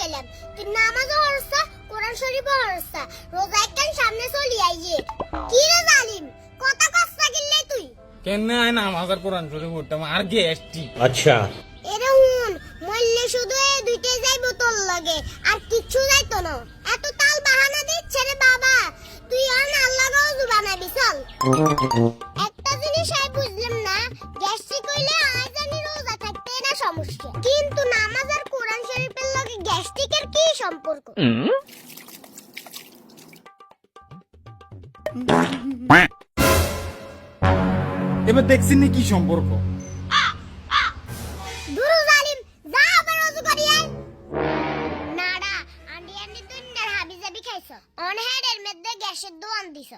চাইলাম তুই নামাজও পড়ছস কোরআন শরীফও পড়ছস রোজা একখান সামনে চলি আইয়ে কি রে জালিম কথা কষ্ট গিললে তুই কেন আয় নামাজ আর কোরআন শরীফ পড়তাম আর গেস্টি अच्छा এরে হুন মল্লে শুধু এই দুইটাই যাইবো তোর লাগে আর কিচ্ছু যাইতো না এত তাল বাহানা দিচ্ছে রে বাবা তুই আর আল্লাহ গাও বানাবি চল একটা জিনিস আমি বুঝলাম না গ্যাস্ট্রিক হইলে আজানি রোজা থাকতে না সমস্যা কিন্তু নামাজ আর কোরআন শরীফের লগে গ্যাস্ট্রিকের কি সম্পর্ক এবার দেখছেন না কি সম্পর্ক দুরু জালিম যা আবার ওযু করি আয় নাডা আন্ডি আন্ডি তুই না হাবি যাবি খাইছ অন হেডের মধ্যে গ্যাসের দোয়ান দিছ